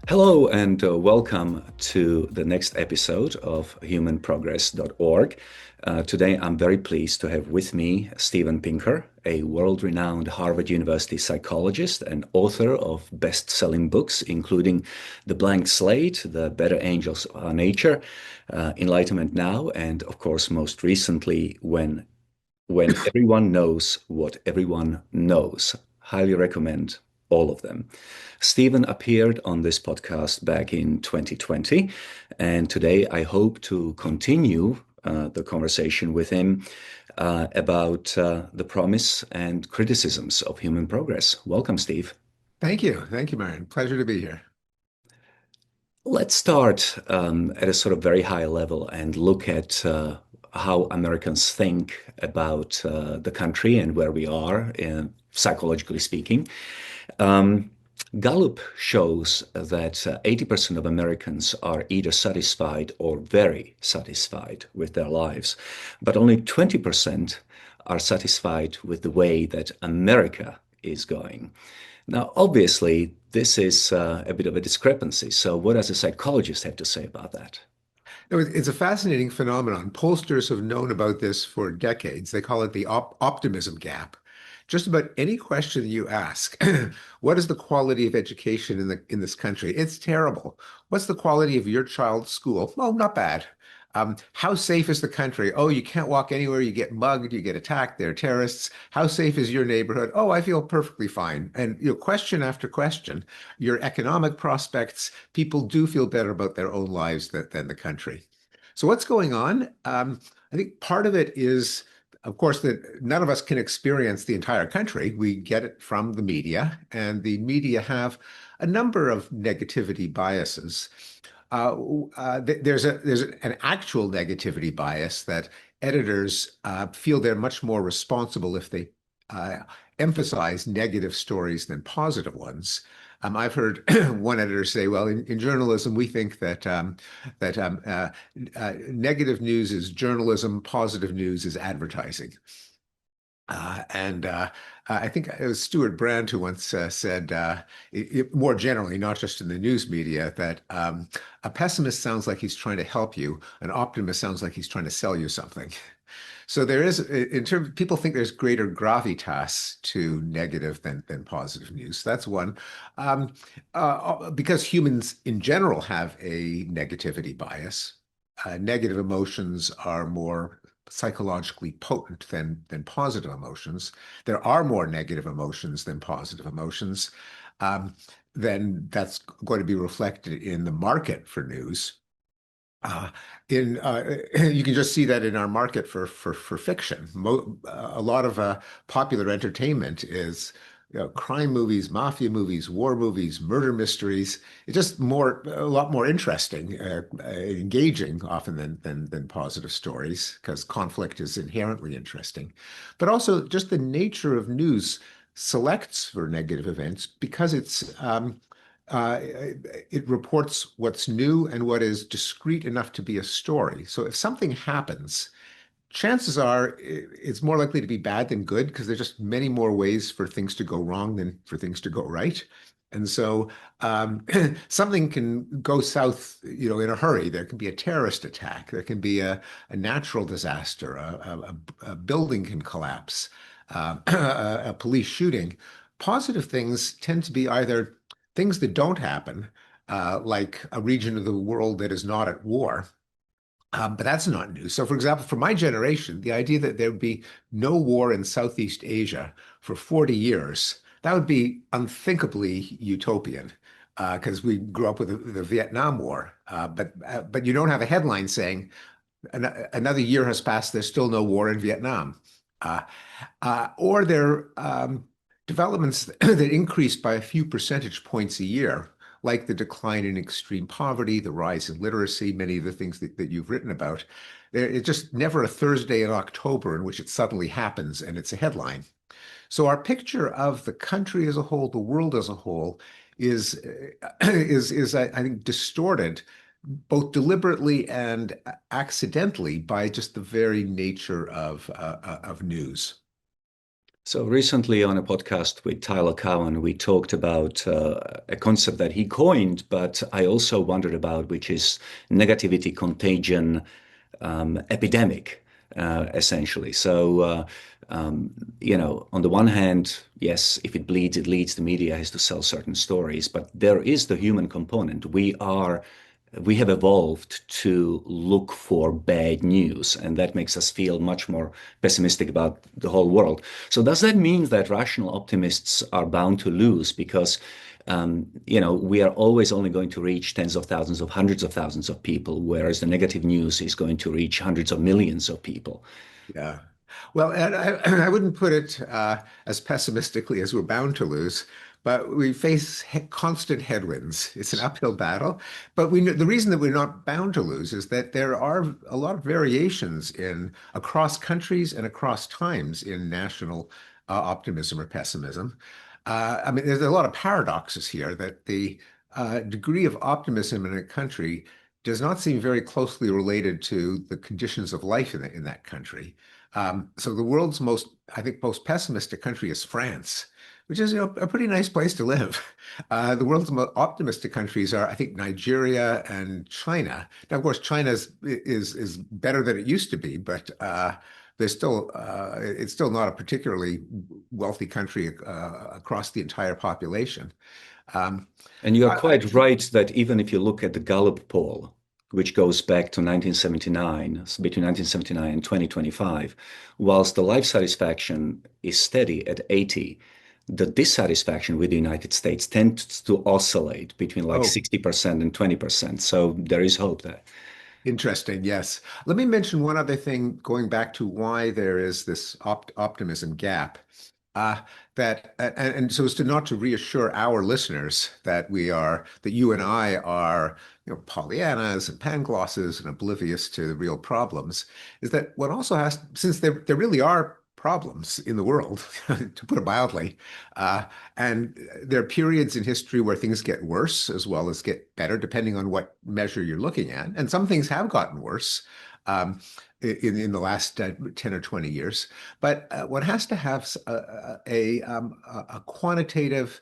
Hello and welcome to the next episode of humanprogress.org. Today I'm very pleased to have with me Steven Pinker, a world-renowned Harvard University psychologist and author of best-selling books, including The Blank Slate, The Better Angels of Our Nature, Enlightenment Now, and of course, most recently, When Everyone Knows What Everyone Knows. Highly recommend all of them. Stephen appeared on this podcast back in 2020, and today I hope to continue the conversation with him about the promise and criticisms of human progress. Welcome, Steve. Thank you. Thank you, Marian. Pleasure to be here. Let's start at a sort of very high level and look at how Americans think about the country and where we are, psychologically speaking. Gallup shows that 80% of Americans are either satisfied or very satisfied with their lives, but only 20% are satisfied with the way that America is going. Now, obviously, this is a bit of a discrepancy. So, what does a psychologist have to say about that? No, it's a fascinating phenomenon. Pollsters have known about this for decades. They call it the optimism gap. Just about any question you ask, what is the quality of education in this country? It's terrible. What's the quality of your child's school? Well, not bad. How safe is the country? Oh, you can't walk anywhere. You get mugged. You get attacked. There are terrorists. How safe is your neighborhood? Oh, I feel perfectly fine. And question after question, your economic prospects, people do feel better about their own lives than the country. So what's going on? I think part of it is, of course, that none of us can experience the entire country. We get it from the media, and the media have a number of negativity biases. There's an actual negativity bias that editors feel they're much more responsible if they emphasize negative stories than positive ones. I've heard one editor say, "Well, in journalism, we think that negative news is journalism, positive news is advertising." And I think it was Stuart Brand who once said, more generally, not just in the news media, that a pessimist sounds like he's trying to help you, an optimist sounds like he's trying to sell you something. So there is, in terms, people think there's greater gravitas to negative than positive news. That's one. Because humans in general have a negativity bias, negative emotions are more psychologically potent than positive emotions. There are more negative emotions than positive emotions. Then that's going to be reflected in the market for news. In You can just see that in our market for fiction. A lot of popular entertainment is crime movies, mafia movies, war movies, murder mysteries. It's just a lot more interesting, engaging often than positive stories because conflict is inherently interesting. But also just the nature of news selects for negative events because uh, it reports what's new and what is discrete enough to be a story. So if something happens, chances are it's more likely to be bad than good because there's just many more ways for things to go wrong than for things to go right. And so something can go south, in a hurry. There can be a terrorist attack. There can be a natural disaster. A building can collapse. A police shooting. Positive things tend to be either things that don't happen, like a region of the world that is not at war. But that's not new. So, for example, for my generation, the idea that there would be no war in Southeast Asia for 40 years, that would be unthinkably utopian because we grew up with the Vietnam War. But you don't have a headline saying another year has passed, there's still no war in Vietnam. Uh, or there developments that increase by a few percentage points a year, like the decline in extreme poverty, the rise in literacy, many of the things that you've written about. It's just never a Thursday in October in which it suddenly happens and it's a headline. So our picture of the country as a whole, the world as a whole, is I think distorted both deliberately and accidentally by just the very nature of news. So recently on a podcast with Tyler Cowen, we talked about a concept that he coined, but I also wondered about, which is negativity contagion epidemic, essentially. On the one hand, yes, if it bleeds, it leads. The media has to sell certain stories, but there is the human component. We have evolved to look for bad news, and that makes us feel much more pessimistic about the whole world. So does that mean that rational optimists are bound to lose because we are always only going to reach tens of thousands of hundreds of thousands of people, whereas the negative news is going to reach hundreds of millions of people? Yeah. Well, and I wouldn't put it as pessimistically as we're bound to lose, but we face constant headwinds. It's an uphill battle, but we know, the reason that we're not bound to lose is that there are a lot of variations in across countries and across times in national optimism or pessimism. I mean, there's a lot of paradoxes here that the degree of optimism in a country does not seem very closely related to the conditions of life in that country. So the world's I think, most pessimistic country is France, which is, a pretty nice place to live. The world's most optimistic countries are, I think, Nigeria and China. Now, of course, China is better than it used to be, but it's still not a particularly wealthy country across the entire population. Um, And you are I, quite right that even if you look at the Gallup poll, which goes back to 1979, so between 1979 and 2025, whilst the life satisfaction is steady at 80, the dissatisfaction with the United States tends to oscillate between like oh, 60% and 20%. So there is hope there. Interesting. Yes. Let me mention one other thing going back to why there is this optimism gap. Uh, and so as to not to reassure our listeners that you and I are, Pollyannas and Panglosses and oblivious to the real problems, is that what also has, since there really are problems in the world, to put it mildly, uh, and there are periods in history where things get worse as well as get better, depending on what measure you're looking at. And some things have gotten worse in the last 10 or 20 years. But one has to have a quantitative,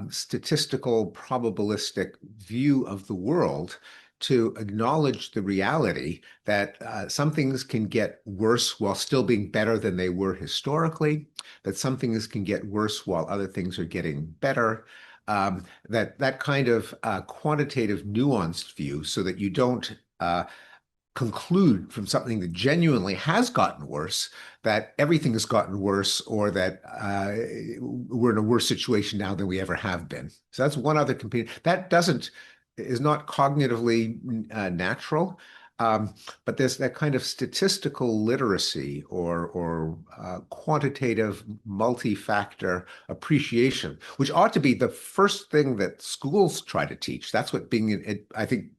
statistical, probabilistic view of the world to acknowledge the reality that some things can get worse while still being better than they were historically, that some things can get worse while other things are getting better. That kind of quantitative, nuanced view, so that you don't conclude from something that genuinely has gotten worse that everything has gotten worse, or that we're in a worse situation now than we ever have been. So that's one other component that doesn't is not cognitively natural. But there's that kind of statistical literacy or quantitative multi-factor appreciation, which ought to be the first thing that schools try to teach. That's what I think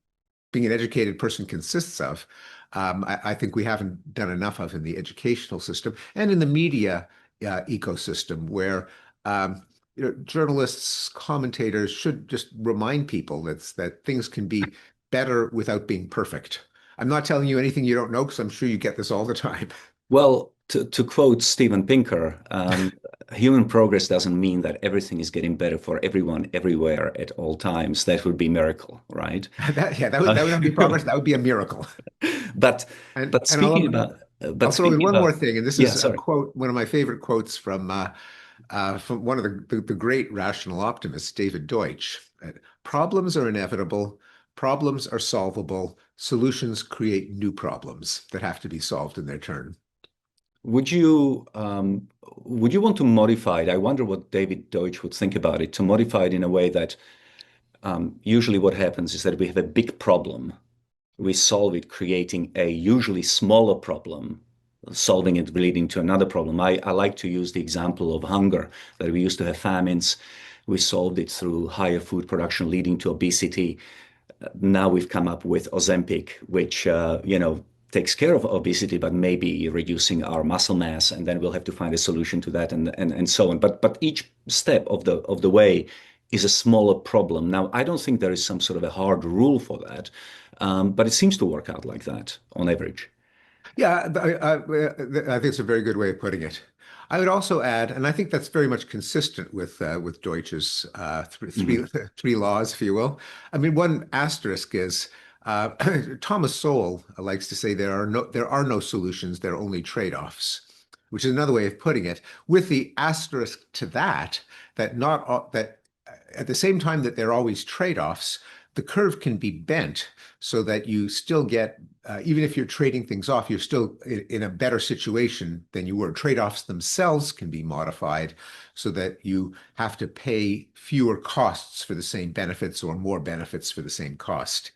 being an educated person consists of. I think we haven't done enough of in the educational system and in the media ecosystem, where journalists, commentators should just remind people that things can be better without being perfect. I'm not telling you anything you don't know, because I'm sure you get this all the time. Well, to quote Steven Pinker, human progress doesn't mean that everything is getting better for everyone everywhere at all times. That would be miracle, right? Yeah, Uh, that would not be progress. That would be a miracle. but And but and speaking about but I'll throw in speaking one more about thing, and this yeah, is a sorry. quote, one of my favorite quotes from one of the great rational optimists, David Deutsch. Problems are inevitable. Problems are solvable. Solutions create new problems that have to be solved in their turn. Would you would you want to modify it? I wonder what David Deutsch would think about it, to modify it in a way that usually what happens is that we have a big problem. We solve it, creating a usually smaller problem, solving it leading to another problem. I like to use the example of hunger, that we used to have famines. We solved it through higher food production, leading to obesity. Now we've come up with Ozempic, which takes care of obesity, but maybe reducing our muscle mass, and then we'll have to find a solution to that, and so on. But each step of the way is a smaller problem. Now, I don't think there is some sort of a hard rule for that, but it seems to work out like that on average. Yeah, I think it's a very good way of putting it. I would also add, and I think that's very much consistent with Deutsch's Mhm. three laws, if you will. I mean, one asterisk is uh, Thomas Sowell likes to say there are no solutions, there are only trade-offs, which is another way of putting it. With the asterisk to that, that not all, that at the same time that there are always trade-offs, the curve can be bent so that you still get, even if you're trading things off, you're still in a better situation than you were. Trade-offs themselves can be modified so that you have to pay fewer costs for the same benefits or more benefits for the same cost.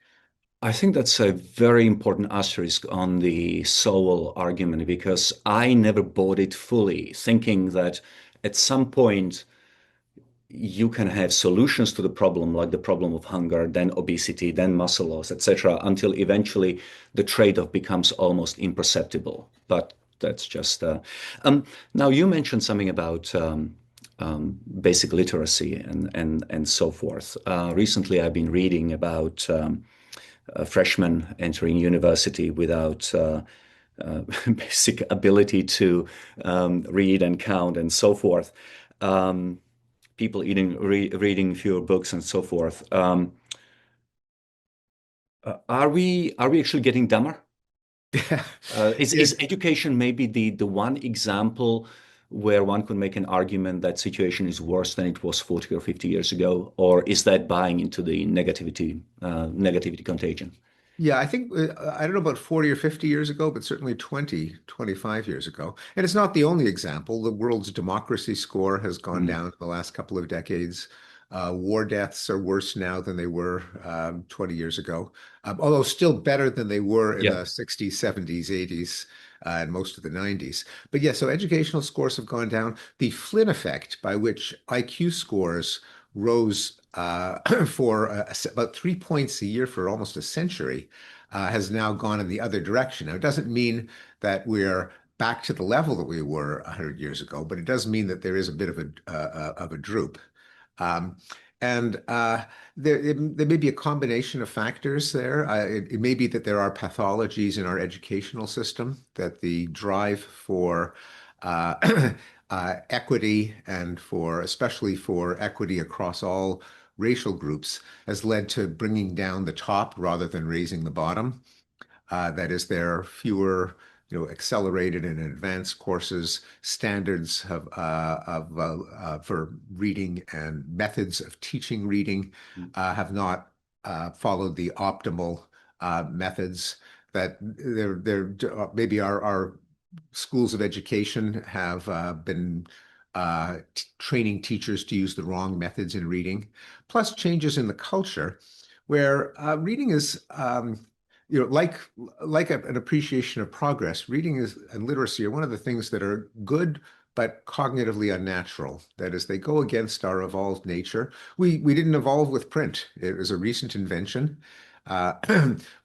I think that's a very important asterisk on the soul argument because I never bought it fully, thinking that at some point you can have solutions to the problem, like the problem of hunger, then obesity, then muscle loss, etc., until eventually the trade-off becomes almost imperceptible. But that's just. Now you mentioned something about basic literacy and so forth. Recently, I've been reading about freshmen entering university without basic ability to read and count and so forth. Um, People reading fewer books and so forth. Are we actually getting dumber? Is It, education maybe the one example where one could make an argument that situation is worse than it was 40 or 50 years ago, or is that buying into the negativity contagion? Yeah, I think I don't know about 40 or 50 years ago, but certainly 20, 25 years ago. And it's not the only example. The world's democracy score has gone Mm. down in the last couple of decades. War deaths are worse now than they were 20 years ago, although still better than they were in Yeah. the 60s, 70s, 80s, and most of the 90s. But yeah, so educational scores have gone down. The Flynn effect, by which IQ scores rose for about 3 points a year for almost a century, has now gone in the other direction. Now, it doesn't mean that we're back to the level that we were 100 years ago, but it does mean that there is a bit of a droop. Um, and there may be a combination of factors there. It may be that there are pathologies in our educational system, that the drive for equity and especially for equity across all racial groups has led to bringing down the top rather than raising the bottom. That is, there are fewer, accelerated and advanced courses, standards for reading and methods of teaching reading have not followed the optimal methods. That there maybe our schools of education have been training teachers to use the wrong methods in reading, plus changes in the culture where reading is an appreciation of progress. Reading is and literacy are one of the things that are good but cognitively unnatural. That is, they go against our evolved nature. We didn't evolve with print. It was a recent invention.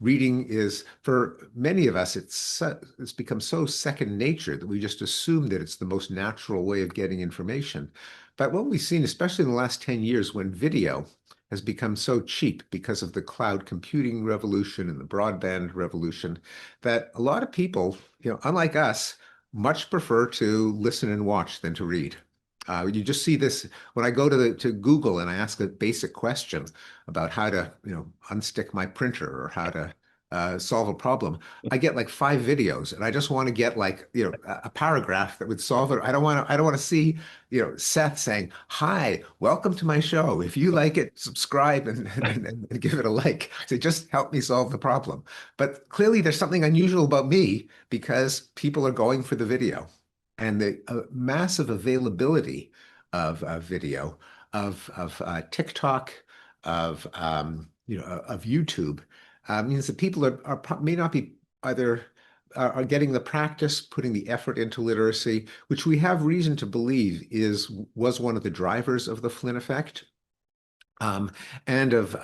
Reading is, for many of us, it's become so second nature that we just assume that it's the most natural way of getting information. But what we've seen, especially in the last 10 years, when video has become so cheap because of the cloud computing revolution and the broadband revolution, that a lot of people, unlike us, much prefer to listen and watch than to read. You just see this when I go to Google and I ask a basic question about how to, unstick my printer or how to solve a problem. I get like 5 videos, and I just want to get like, a paragraph that would solve it. I don't want to see, Seth saying, "Hi, welcome to my show. If you like it, subscribe and give it a like." So just help me solve the problem. But clearly, there's something unusual about me because people are going for the video and the massive availability of video, of TikTok, of YouTube, means that people may not be either are getting the practice, putting the effort into literacy, which we have reason to believe was one of the drivers of the Flynn effect, um, and of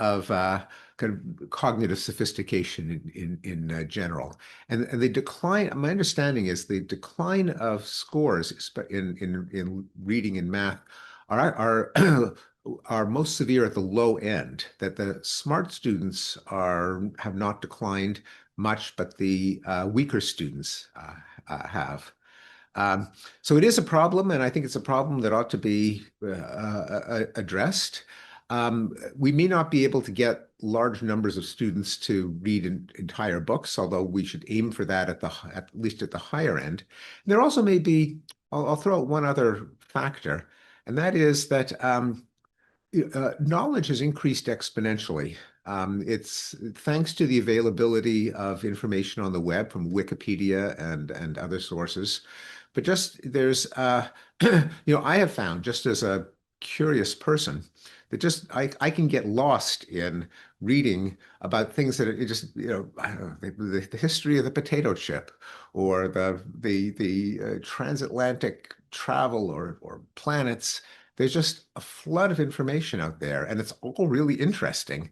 kind of cognitive sophistication in general. And the decline, my understanding is the decline of scores in reading and math are are most severe at the low end, that the smart students have not declined much, but the weaker students have. Um, so it is a problem, and I think it's a problem that ought to be addressed. We may not be able to get large numbers of students to read entire books, although we should aim for that at least at the higher end. And there also may be, I'll throw out one other factor, and that is that knowledge has increased exponentially. It's thanks to the availability of information on the web from Wikipedia and other sources. But just there's, I have found just as a curious person that just I can get lost in reading about things that it just, I don't know, the history of the potato chip or the transatlantic travel or planets. There's just a flood of information out there, and it's all really interesting.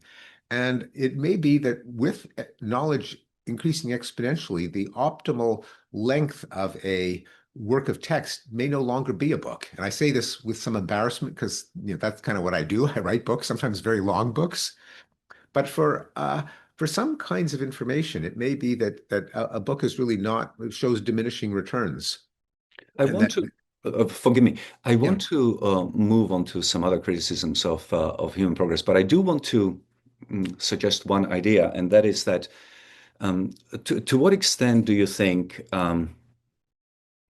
And it may be that with knowledge increasing exponentially, the optimal length of a work of text may no longer be a book. And I say this with some embarrassment because that's kind of what I do. I write books, sometimes very long books. But for some kinds of information, it may be that a book is really not shows diminishing returns, I and want that to forgive me. I yeah. want to move on to some other criticisms of human progress, but I do want to suggest one idea, and that is that to what extent do you think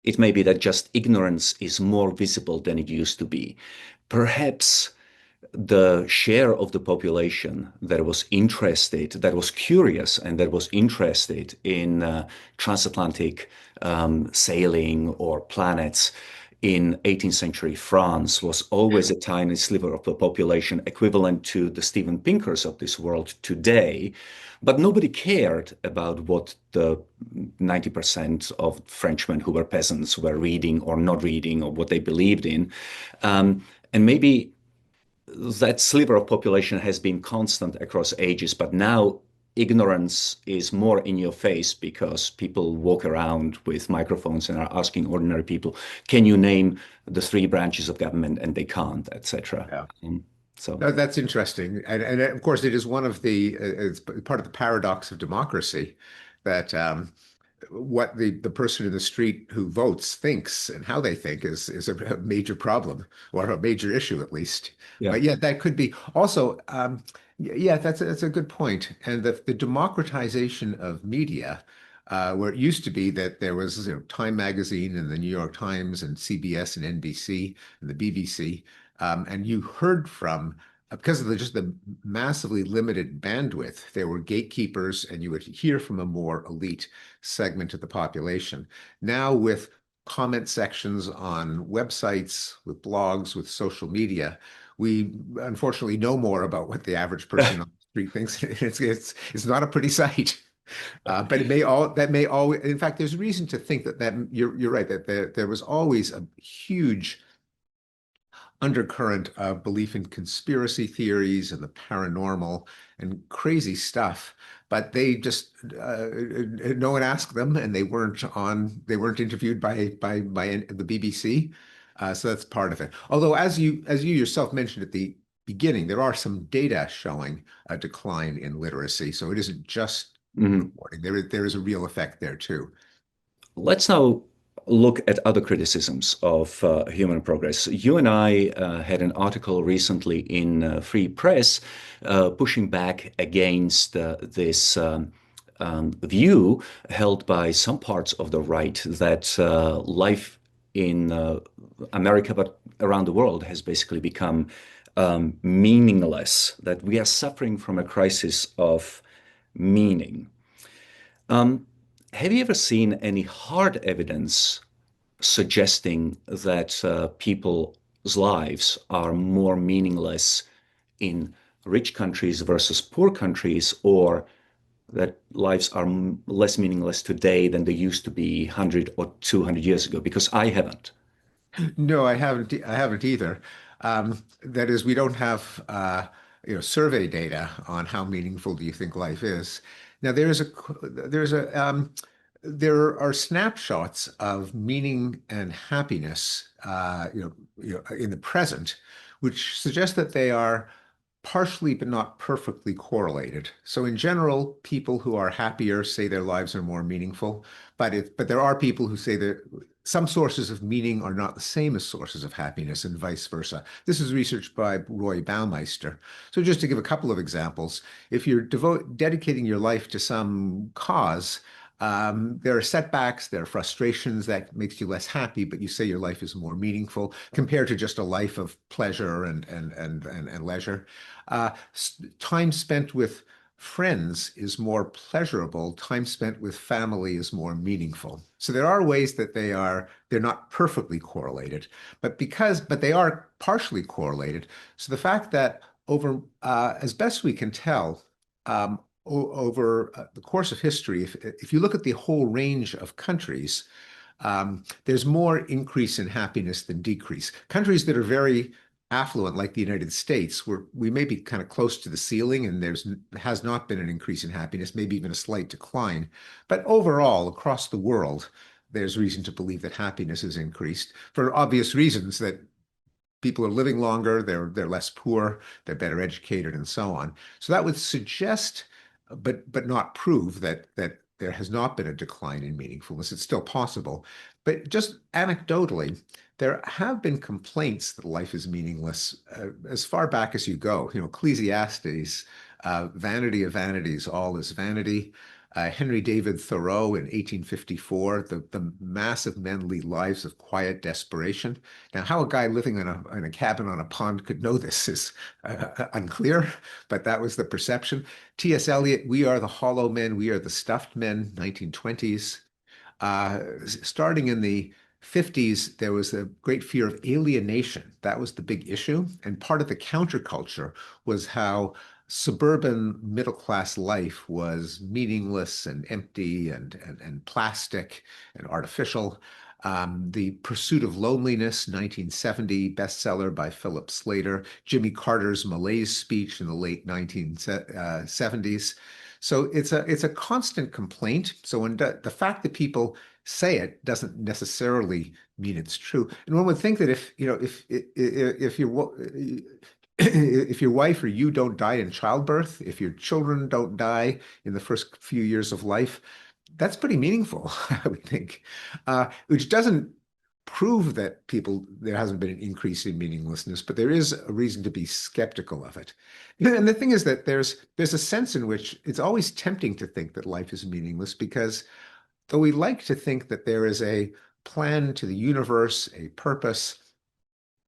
it may be that just ignorance is more visible than it used to be? Perhaps the share of the population that was interested, that was curious, and that was interested in transatlantic sailing or planets in 18th century France was always a tiny sliver of the population equivalent to the Steven Pinkers of this world today. But nobody cared about what the 90% of Frenchmen who were peasants were reading or not reading or what they believed in. And maybe that sliver of population has been constant across ages, but now ignorance is more in your face because people walk around with microphones and are asking ordinary people, "Can you name the three branches of government?" And they can't, etc. Yeah. So, That's interesting, and of course, it is one of it's part of the paradox of democracy that what the person in the street who votes thinks and how they think is a major problem or a major issue at least. yeah. But yeah, that could be also yeah, that's a good point. And the democratization of media, where it used to be that there was Time Magazine and the New York Times and CBS and NBC and the BBC, and you heard from because of just the massively limited bandwidth, there were gatekeepers, and you would hear from a more elite segment of the population. Now, with comment sections on websites, with blogs, with social media, we unfortunately know more about what the average person on the street thinks. It's not a pretty sight. But that may always, in fact, there's reason to think that you're right, that there was always a huge undercurrent of belief in conspiracy theories and the paranormal and crazy stuff, but they just no one asked them, and they weren't interviewed by the BBC, so that's part of it. Although, as you yourself mentioned at the beginning, there are some data showing a decline in literacy, so it isn't just Mhm. reporting. There is a real effect there too. Let's now look at other criticisms of human progress. You and I had an article recently in Free Press pushing back against this view held by some parts of the right that life in America, but around the world, has basically become meaningless, that we are suffering from a crisis of meaning. Um, have you ever seen any hard evidence suggesting that people's lives are more meaningless in rich countries versus poor countries, or that lives are less meaningless today than they used to be 100 or 200 years ago? Because I haven't. No, I haven't. I haven't either. That is, we don't have survey data on how meaningful do you think life is. Now there are snapshots of meaning and happiness, in the present, which suggest that they are partially but not perfectly correlated. So in general, people who are happier say their lives are more meaningful, but there are people who say that some sources of meaning are not the same as sources of happiness and vice versa. This is research by Roy Baumeister. So just to give a couple of examples, if you're dedicating your life to some cause, there are setbacks, there are frustrations that makes you less happy, but you say your life is more meaningful compared to just a life of pleasure and leisure. Time spent with friends is more pleasurable. Time spent with family is more meaningful. So there are ways that they're not perfectly correlated, but they are partially correlated. So the fact that as best we can tell, over the course of history, if you look at the whole range of countries, there's more increase in happiness than decrease. Countries that are very affluent, like the United States, where we may be kind of close to the ceiling and has not been an increase in happiness, maybe even a slight decline. But overall, across the world, there's reason to believe that happiness has increased for obvious reasons that people are living longer, they're less poor, they're better educated, and so on. So that would suggest, but not prove that there has not been a decline in meaningfulness. It's still possible. But just anecdotally, there have been complaints that life is meaningless as far back as you go. Ecclesiastes, vanity of vanities, all is vanity. Henry David Thoreau in 1854, the massive men lead lives of quiet desperation. Now, how a guy living in a cabin on a pond could know this is unclear, but that was the perception. T.S. Eliot, we are the hollow men, we are the stuffed men, 1920s. Starting in the 50s, there was a great fear of alienation. That was the big issue. And part of the counterculture was how suburban middle class life was meaningless and empty and plastic and artificial. The Pursuit of Loneliness, 1970 bestseller by Philip Slater, Jimmy Carter's malaise speech in the late 1970s. So it's a constant complaint. So when the fact that people say it doesn't necessarily mean it's true. And one would think that if if your wife or you don't die in childbirth, if your children don't die in the first few years of life, that's pretty meaningful, I would think, which doesn't prove that there hasn't been an increase in meaninglessness, but there is a reason to be skeptical of it. And the thing is that there's a sense in which it's always tempting to think that life is meaningless because though we like to think that there is a plan to the universe, a purpose,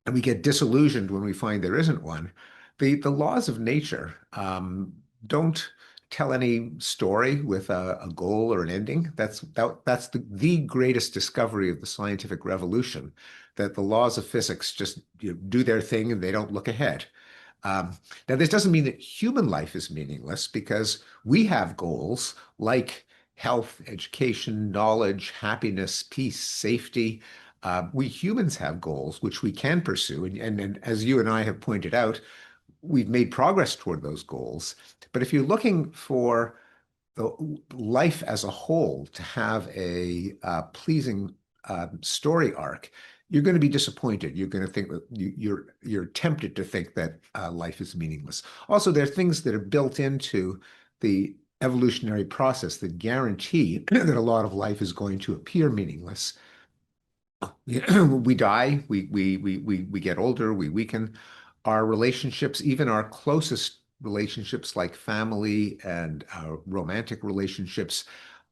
and we get disillusioned when we find there isn't one, the laws of nature don't tell any story with a goal or an ending. That's the greatest discovery of the scientific revolution, that the laws of physics just do their thing and they don't look ahead. Now, this doesn't mean that human life is meaningless because we have goals like health, education, knowledge, happiness, peace, safety. We humans have goals which we can pursue. And as you and I have pointed out, we've made progress toward those goals. But if you're looking for the life as a whole to have a pleasing story arc, you're going to be disappointed. You're going to think that you're tempted to think that life is meaningless. Also, there are things that are built into the evolutionary process that guarantee that a lot of life is going to appear meaningless. We die, we get older, we weaken. Our relationships, even our closest relationships like family and romantic relationships,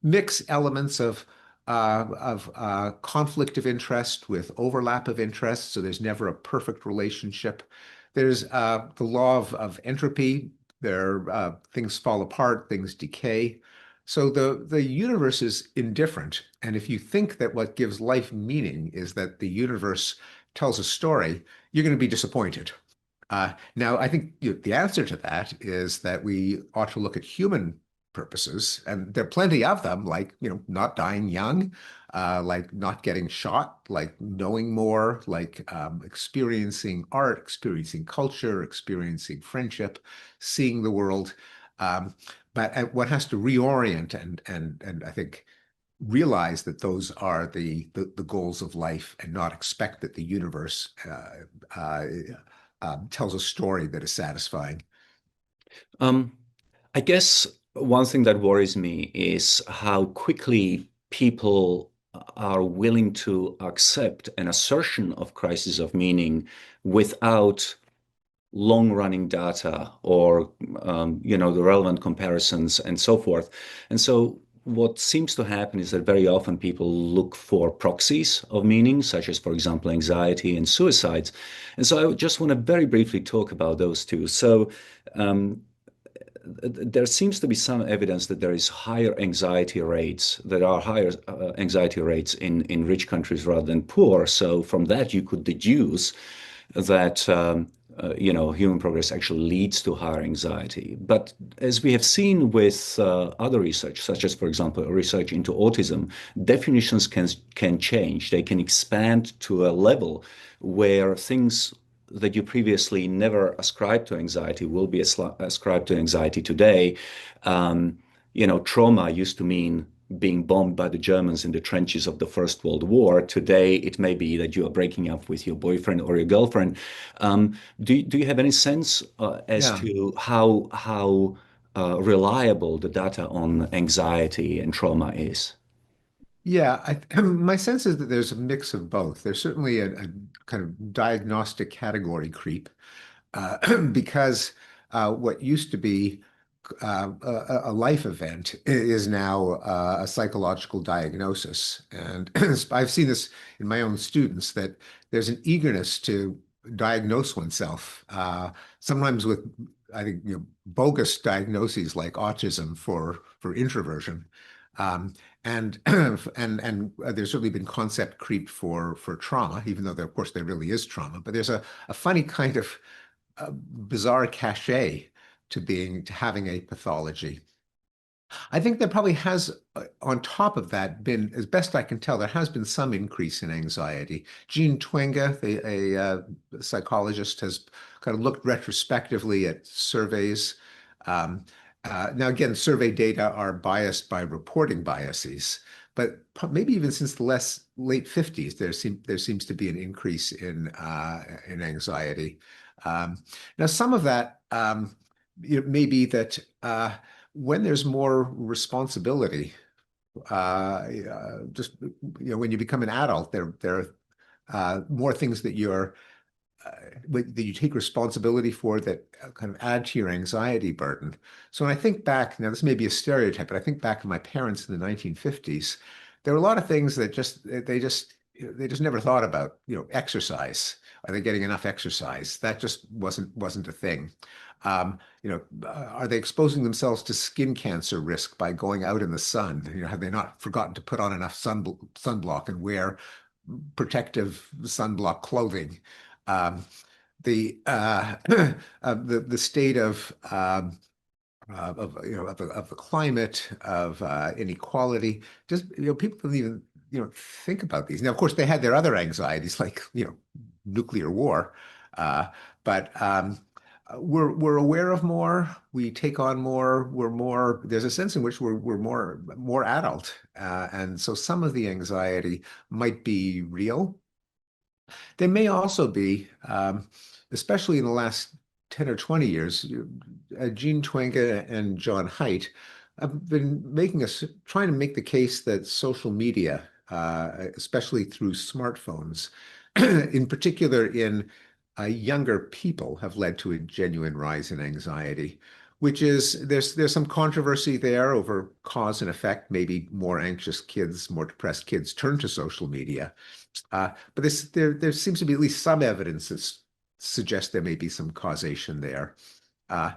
mix elements of conflict of interest with overlap of interest. So there's never a perfect relationship. There's the law of entropy. Things fall apart, things decay. So the universe is indifferent. And if you think that what gives life meaning is that the universe tells a story, you're going to be disappointed. Now, I think the answer to that is that we ought to look at human purposes, and there are plenty of them, like not dying young, like not getting shot, like knowing more, like experiencing art, experiencing culture, experiencing friendship, seeing the world. But one has to reorient and I think realize that those are the goals of life, and not expect that the universe tells a story that is satisfying. Um, I guess one thing that worries me is how quickly people are willing to accept an assertion of crisis of meaning without long-running data or the relevant comparisons and so forth. And so what seems to happen is that very often people look for proxies of meaning, such as, for example, anxiety and suicides. And so I just want to very briefly talk about those two. So um, there seems to be some evidence that there is higher anxiety rates, there are higher anxiety rates in rich countries rather than poor. So from that, you could deduce that human progress actually leads to higher anxiety. But as we have seen with other research, such as, for example, research into autism, definitions can change. They can expand to a level where things that you previously never ascribed to anxiety will be ascribed to anxiety today. Trauma used to mean being bombed by the Germans in the trenches of the First World War. Today, it may be that you are breaking up with your boyfriend or your girlfriend. Do you have any sense as Yeah. to how reliable the data on anxiety and trauma is? Yeah, my sense is that there's a mix of both. There's certainly a kind of diagnostic category creep because what used to be a life event is now a psychological diagnosis. And I've seen this in my own students that there's an eagerness to diagnose oneself, sometimes with, I think, bogus diagnoses like autism for introversion. Um, and there's certainly been concept creep for trauma, even though of course there really is trauma. But there's a funny kind of bizarre cachet to having a pathology. I think there probably has, on top of that, been, as best I can tell, there has been some increase in anxiety. Jean Twenge, psychologist, has kind of looked retrospectively at surveys. Um, Now, again, survey data are biased by reporting biases, but maybe even since the late 50s, there seems to be an increase in anxiety. Now, some of that may be that when there's more responsibility, just when you become an adult, there are more things uh, that you take responsibility for that kind of add to your anxiety burden. So when I think back, now this may be a stereotype, but I think back to my parents in the 1950s, there were a lot of things that they just never thought about. Exercise. Are they getting enough exercise? That just wasn't a thing. Are they exposing themselves to skin cancer risk by going out in the sun? Have they not forgotten to put on enough sunblock and wear protective sunblock clothing? Um, the state of the climate, of inequality. Just people don't even think about these. Now, of course, they had their other anxieties like nuclear war, uh, but we're aware of more. We take on more. We're more. There's a sense in which we're more adult, and so some of the anxiety might be real. There may also be, especially in the last 10 or 20 years, Jean Twenge and John Haidt have been trying to make the case that social media, especially through smartphones, in particular in younger people, have led to a genuine rise in anxiety, which is there's some controversy there over cause and effect. Maybe more anxious kids, more depressed kids turn to social media. But there seems to be at least some evidence that suggests there may be some causation there. Uh,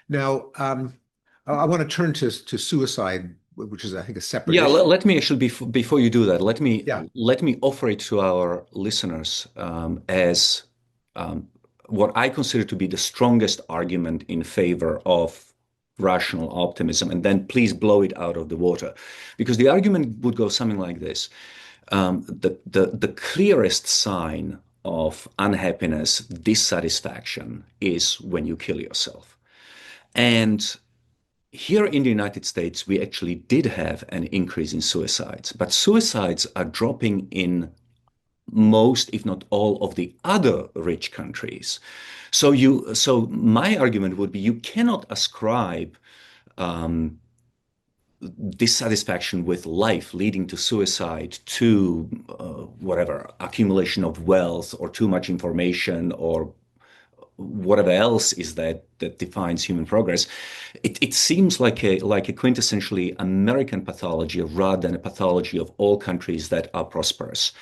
Now, I want to turn to suicide, which is, I think, a separate Yeah, issue. let me actually before you do that, Yeah, let me offer it to our listeners as um, what I consider to be the strongest argument in favor of rational optimism, and then please blow it out of the water, because the argument would go something like this: the clearest sign of unhappiness, dissatisfaction, is when you kill yourself, and here in the United States, we actually did have an increase in suicides, but suicides are dropping in most, if not all, of the other rich countries. So my argument would be you cannot ascribe dissatisfaction with life leading to suicide, to whatever, accumulation of wealth or too much information or whatever else is that defines human progress, it seems like a quintessentially American pathology rather than a pathology of all countries that are prosperous.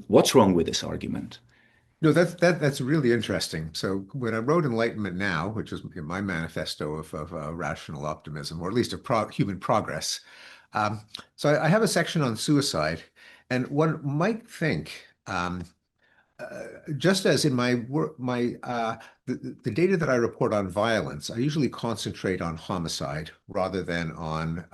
What's wrong with this argument? No, that's really interesting. So when I wrote Enlightenment Now, which is my manifesto of rational optimism, or at least of human progress, um, so I have a section on suicide, and one might think, just as in my work, the data that I report on violence, I usually concentrate on homicide rather than on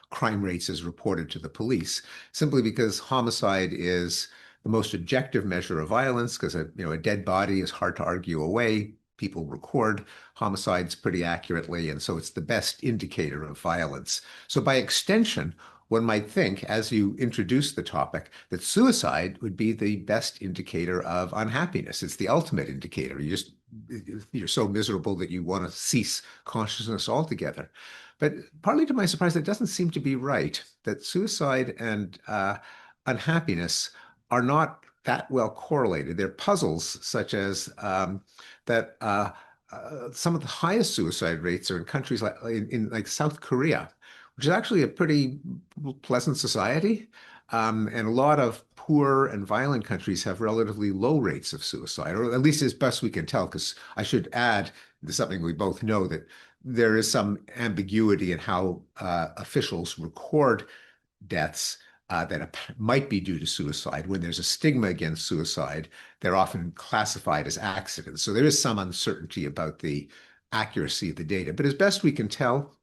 crime rates as reported to the police, simply because homicide is the most objective measure of violence, because a dead body is hard to argue away. People record homicides pretty accurately, and so it's the best indicator of violence. So by extension, one might think, as you introduce the topic, that suicide would be the best indicator of unhappiness. It's the ultimate indicator. You're so miserable that you want to cease consciousness altogether. But partly to my surprise, that doesn't seem to be right, that suicide and unhappiness are not that well correlated. They're puzzles such as that some of the highest suicide rates are in countries like in like South Korea, which is actually a pretty pleasant society. And a lot of poor and violent countries have relatively low rates of suicide, or at least as best we can tell, because I should add, there's something we both know, that there is some ambiguity in how officials record deaths that might be due to suicide. When there's a stigma against suicide, they're often classified as accidents. So there is some uncertainty about the accuracy of the data. But as best we can tell,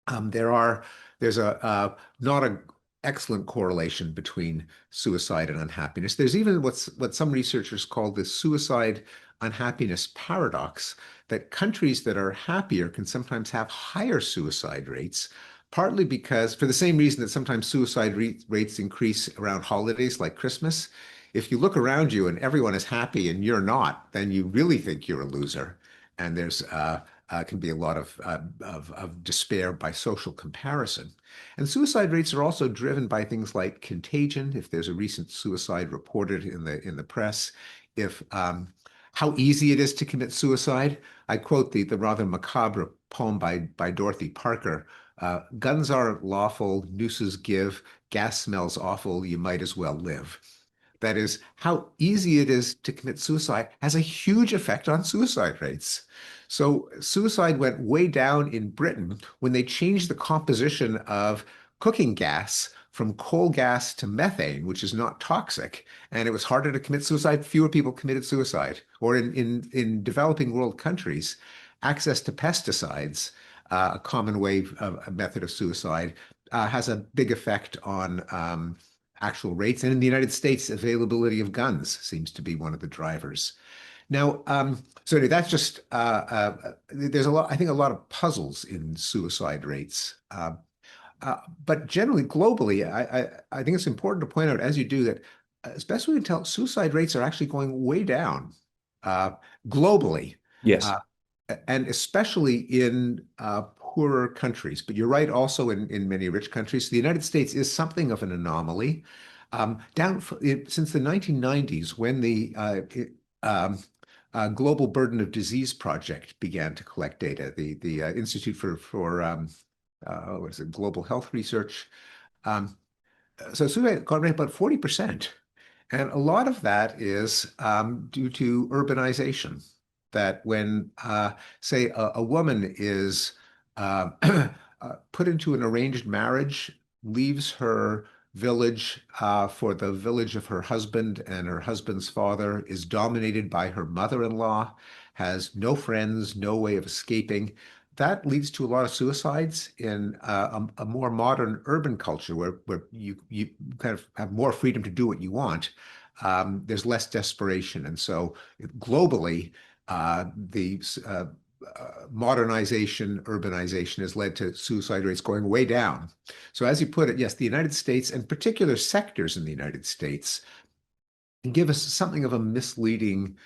there's a not an excellent correlation between suicide and unhappiness. There's even what some researchers call the suicide unhappiness paradox, that countries that are happier can sometimes have higher suicide rates, partly because, for the same reason that sometimes suicide rates increase around holidays like Christmas. If you look around you and everyone is happy and you're not, then you really think you're a loser. And there's can be a lot of despair by social comparison. And suicide rates are also driven by things like contagion. If there's a recent suicide reported in the press, if how easy it is to commit suicide. I quote the rather macabre poem by Dorothy Parker. Guns aren't lawful, nooses give, gas smells awful, you might as well live. That is, how easy it is to commit suicide has a huge effect on suicide rates. So suicide went way down in Britain when they changed the composition of cooking gas from coal gas to methane, which is not toxic, and it was harder to commit suicide. Fewer people committed suicide. Or in developing world countries, access to pesticides, a common way of a method of suicide, has a big effect on actual rates. And in the United States, availability of guns seems to be one of the drivers. Now, so anyway, that's just there's a lot. I think a lot of puzzles in suicide rates, but generally, globally, I think it's important to point out, as you do, that as best we can tell, suicide rates are actually going way down globally, Yes. uh, and especially in poorer countries. But you're right, also in many rich countries. The United States is something of an anomaly. Since the 1990s, when the Global Burden of Disease Project began to collect data, the Institute for what is it, Global Health Research. Um, so suicide got ranked about 40%. And a lot of that is due to urbanization. That when, say, a woman is put into an arranged marriage, leaves her village for the village of her husband, and her husband's father is dominated by her mother-in-law, has no friends, no way of escaping. That leads to a lot of suicides in a more modern urban culture where you kind of have more freedom to do what you want. There's less desperation. And so globally, the modernization, urbanization has led to suicide rates going way down. So as you put it, yes, the United States and particular sectors in the United States can give us something of a misleading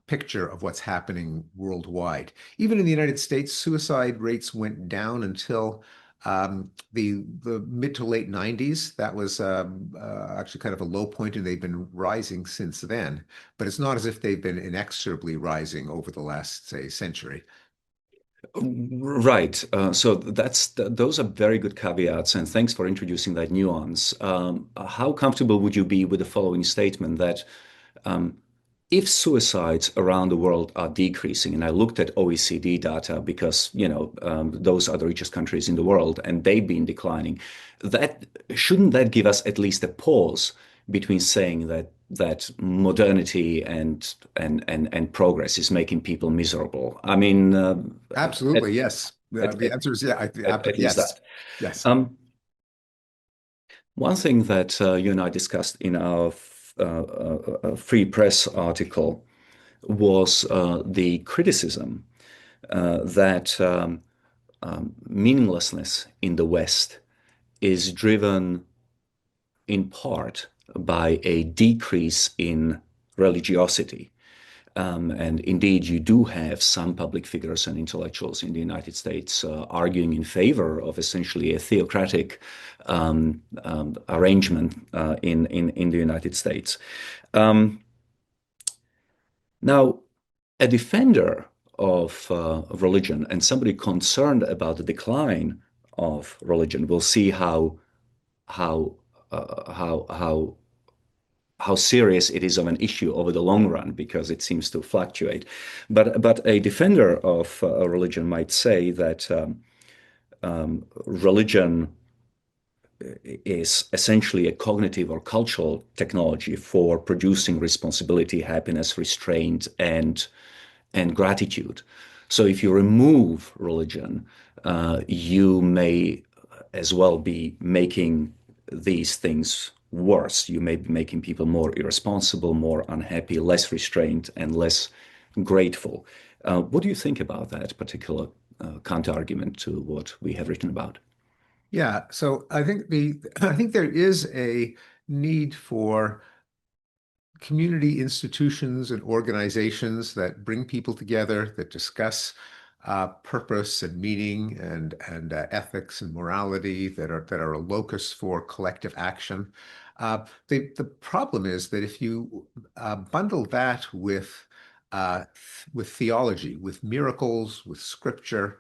picture of what's happening worldwide. Even in the United States, suicide rates went down until The mid to late 90s, that was actually kind of a low point, and they've been rising since then. But it's not as if they've been inexorably rising over the last, say, century. Right. So those are very good caveats, and thanks for introducing that nuance. How comfortable would you be with the following statement that if suicides around the world are decreasing, and I looked at OECD data because, those are the richest countries in the world, and they've been declining, that shouldn't that give us at least a pause between saying that modernity and progress is making people miserable? I mean, at, Absolutely, yes. at, The at, answer is yeah. at least Yes, that. yes. Um, One thing that you and I discussed in our free press article was the criticism that meaninglessness in the West is driven in part by a decrease in religiosity. And indeed, you do have some public figures and intellectuals in the United States arguing in favor of essentially a theocratic arrangement in the United States. Um, Now, a defender of religion and somebody concerned about the decline of religion will see how how how serious it is of an issue over the long run because it seems to fluctuate. But a defender of a religion might say that religion is essentially a cognitive or cultural technology for producing responsibility, happiness, restraint, and gratitude. So if you remove religion, you may as well be making these things worse. You may be making people more irresponsible, more unhappy, less restrained, and less grateful. What do you think about that particular counter argument to what we have written about? Yeah, so I think I think there is a need for community institutions and organizations that bring people together, that discuss purpose and meaning and ethics and morality, that are a locus for collective action. The problem is that if you bundle that with theology, with miracles, with scripture,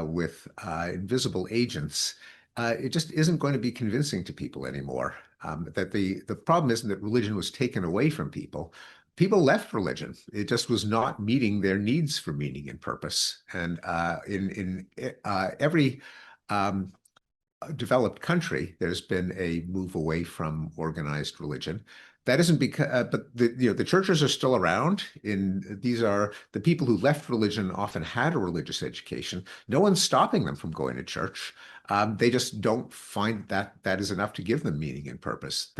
with invisible agents, it just isn't going to be convincing to people anymore. That the problem isn't that religion was taken away from people. People left religion. It just was not meeting their needs for meaning and purpose. And in every um, developed country, there's been a move away from organized religion. That isn't because, but the churches are still around. These are the people who left religion often had a religious education. No one's stopping them from going to church. They just don't find that is enough to give them meaning and purpose.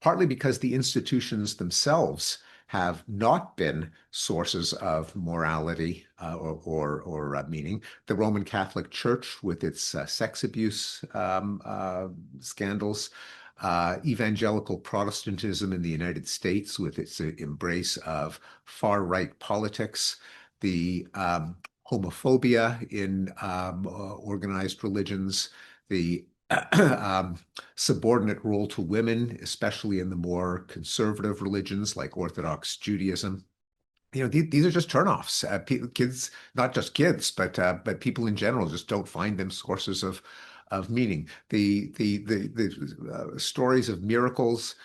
Partly because the institutions themselves have not been sources of morality or meaning. The Roman Catholic Church, with its sex abuse scandals, evangelical Protestantism in the United States, with its embrace of far-right politics, the homophobia in organized religions, the subordinate role to women, especially in the more conservative religions like Orthodox Judaism. These are just turnoffs. Kids, not just kids, but people in general just don't find them sources of meaning. The stories of miracles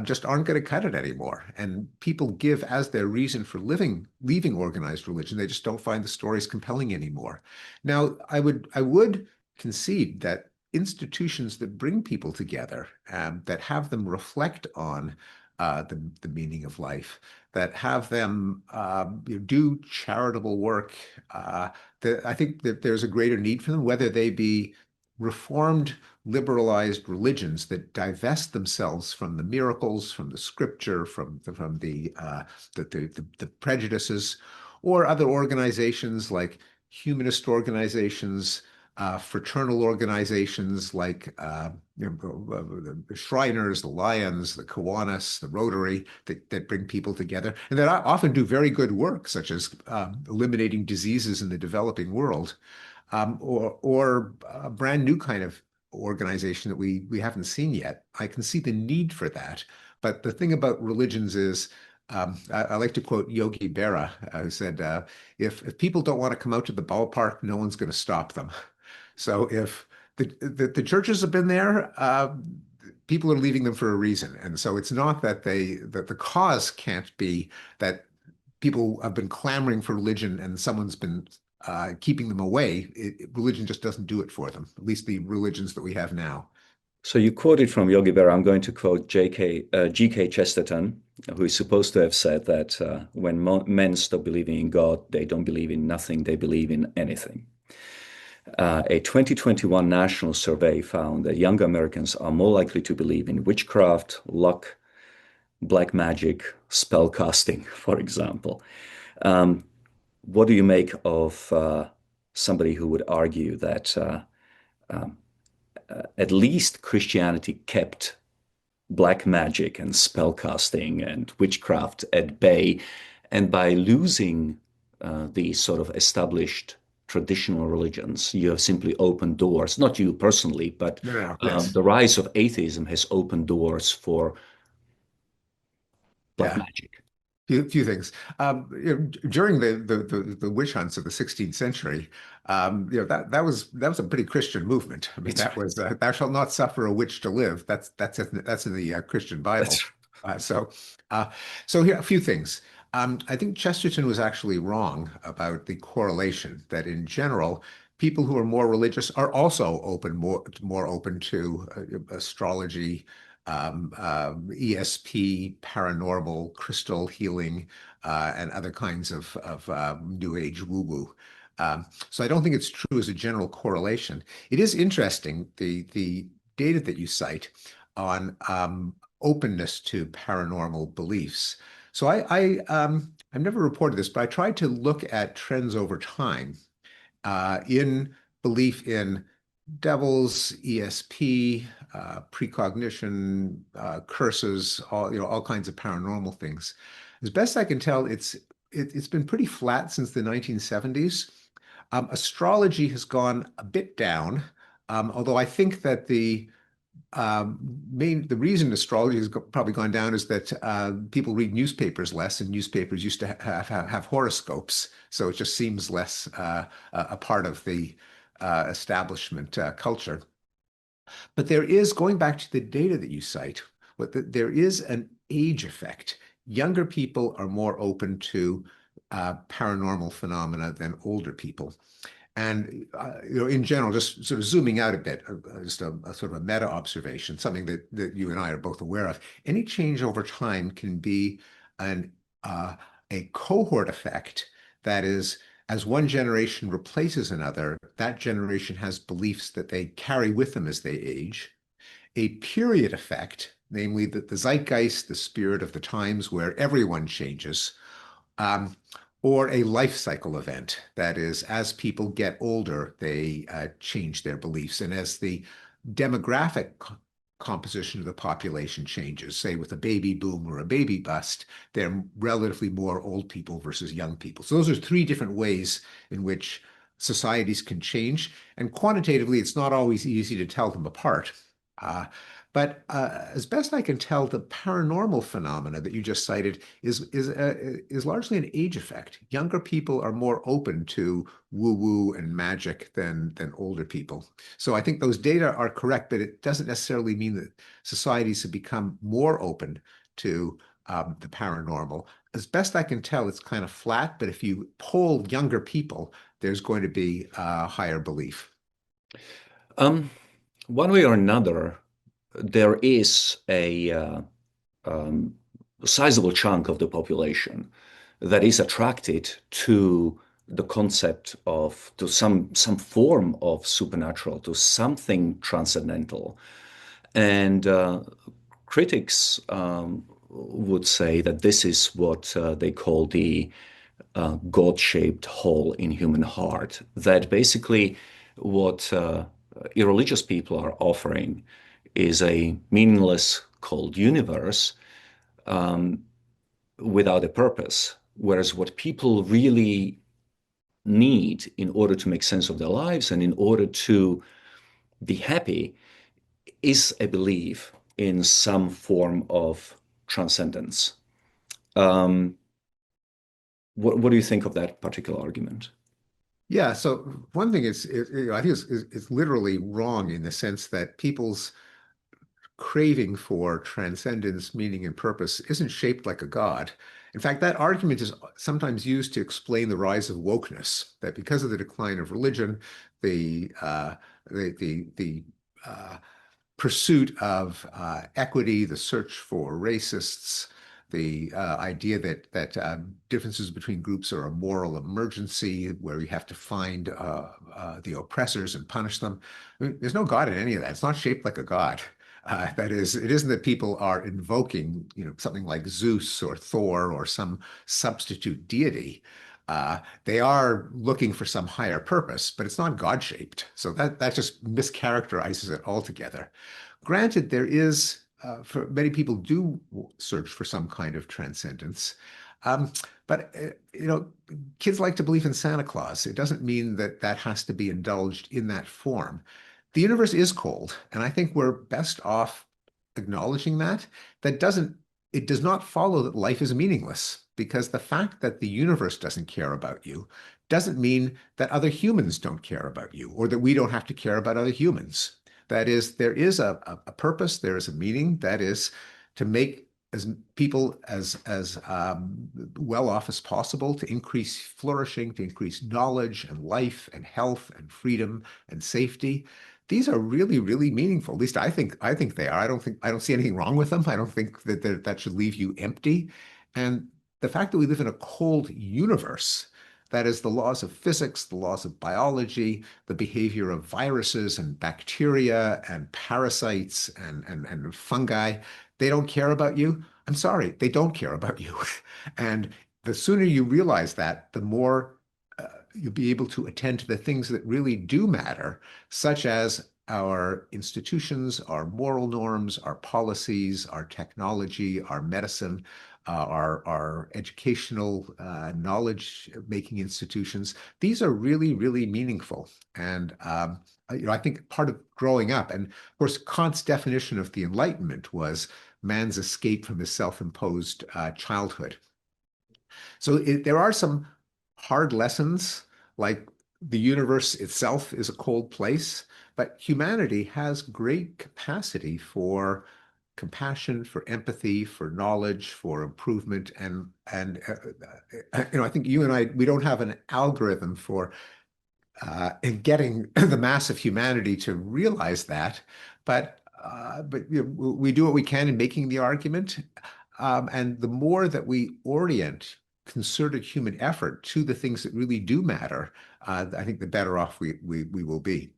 just aren't going to cut it anymore. And people give as their reason for leaving organized religion. They just don't find the stories compelling anymore. Now, I would concede that institutions that bring people together, that have them reflect on the meaning of life, that have them do charitable work, I think that there's a greater need for them, whether they be reformed, liberalized religions that divest themselves from the miracles, from the scripture, from the prejudices, or other organizations like humanist organizations, fraternal organizations like the Shriners, the Lions, the Kiwanis, the Rotary, that bring people together, and that often do very good work, such as eliminating diseases in the developing world. or a brand new kind of organization that we haven't seen yet. I can see the need for that. But the thing about religions is, I like to quote Yogi Berra, who said, if people don't want to come out to the ballpark, no one's going to stop them. So if the churches have been there, people are leaving them for a reason. And so it's not that that the cause can't be that people have been clamoring for religion and someone's been keeping them away. Religion just doesn't do it for them, at least the religions that we have now. So you quoted from Yogi Berra. I'm going to quote G.K. Chesterton, who is supposed to have said that when men stop believing in God, they don't believe in nothing, they believe in anything. A 2021 national survey found that young Americans are more likely to believe in witchcraft, luck, black magic, spell casting, for example. What do you make of somebody who would argue that at least Christianity kept black magic and spell casting and witchcraft at bay, and by losing these sort of established traditional religions, you have simply opened doors, not you personally, but No, no, yes. the rise of atheism has opened doors for black Yeah. magic. Few things. During the witch hunts of the 16th century, that was a pretty Christian movement. I mean, That's that right. was "Thou shalt not suffer a witch to live." That's in the Christian That's Bible. Uh, so, uh, so here a few things. I think Chesterton was actually wrong about the correlation that in general, people who are more religious are also more open to astrology, ESP, paranormal, crystal healing, and other kinds of New Age woo-woo. So I don't think it's true as a general correlation. It is interesting, the data that you cite on openness to paranormal beliefs. So I've never reported this, but I tried to look at trends over time in belief in devils, ESP, precognition, curses, all kinds of paranormal things. As best I can tell, it's been pretty flat since the 1970s. Astrology has gone a bit down, although I think that the reason astrology has probably gone down is that people read newspapers less, and newspapers used to have horoscopes, so it just seems less a part of the establishment culture. But there is, going back to the data that you cite, there is an age effect. Younger people are more open to paranormal phenomena than older people. And in general, just sort of zooming out a bit, just a sort of a meta observation, something that you and I are both aware of. Any change over time can be an a cohort effect. That is, as one generation replaces another, that generation has beliefs that they carry with them as they age. A period effect, namely that the zeitgeist, the spirit of the times where everyone changes, um, or a life cycle event. That is, as people get older, they change their beliefs. And as the demographic composition of the population changes, say with a baby boom or a baby bust, they're relatively more old people versus young people. So those are three different ways in which societies can change. And quantitatively, it's not always easy to tell them apart. Uh, but as best I can tell, the paranormal phenomena that you just cited is largely an age effect. Younger people are more open to woo-woo and magic than older people. So I think those data are correct, but it doesn't necessarily mean that societies have become more open to the paranormal. As best I can tell, it's kind of flat, but if you poll younger people, there's going to be higher belief. Um, One way or another, there is a um, sizable chunk of the population that is attracted to the concept of to some form of supernatural, to something transcendental. And critics would say that this is what they call the God-shaped hole in human heart. That basically what irreligious people are offering is a meaningless cold universe without a purpose. Whereas what people really need in order to make sense of their lives and in order to be happy is a belief in some form of transcendence. Um, what do you think of that particular argument? Yeah, so one thing I think is literally wrong in the sense that people's craving for transcendence, meaning, and purpose isn't shaped like a god. In fact, that argument is sometimes used to explain the rise of wokeness, that because of the decline of religion, the the pursuit of equity, the search for racists, the idea that differences between groups are a moral emergency where you have to find the oppressors and punish them. I mean, there's no God in any of that. It's not shaped like a God. That is, it isn't that people are invoking, something like Zeus or Thor or some substitute deity. They are looking for some higher purpose, but it's not God-shaped. So that just mischaracterizes it altogether. Granted, there is, for many people do search for some kind of transcendence. Um, but kids like to believe in Santa Claus. It doesn't mean that that has to be indulged in that form. The universe is cold, and I think we're best off acknowledging that. It does not follow that life is meaningless, because the fact that the universe doesn't care about you doesn't mean that other humans don't care about you or that we don't have to care about other humans. That is, there is a purpose, there is a meaning, that is to make as people as well off as possible, to increase flourishing, to increase knowledge and life and health and freedom and safety. These are really, really meaningful. At least I think they are. I don't see anything wrong with them. I don't think that should leave you empty. And the fact that we live in a cold universe, that is the laws of physics, the laws of biology, the behavior of viruses and bacteria and parasites and fungi, they don't care about you. I'm sorry, they don't care about you. And the sooner you realize that, the more you'll be able to attend to the things that really do matter, such as our institutions, our moral norms, our policies, our technology, our medicine, our educational knowledge-making institutions. These are really, really meaningful. And I think part of growing up, and of course, Kant's definition of the Enlightenment was man's escape from his self-imposed childhood. So there are some hard lessons, like the universe itself is a cold place, but humanity has great capacity for compassion, for empathy, for knowledge, for improvement, and I think you and I, we don't have an algorithm for in getting the mass of humanity to realize that, but we do what we can in making the argument, and the more that we orient concerted human effort to the things that really do matter, I think the better off we will be.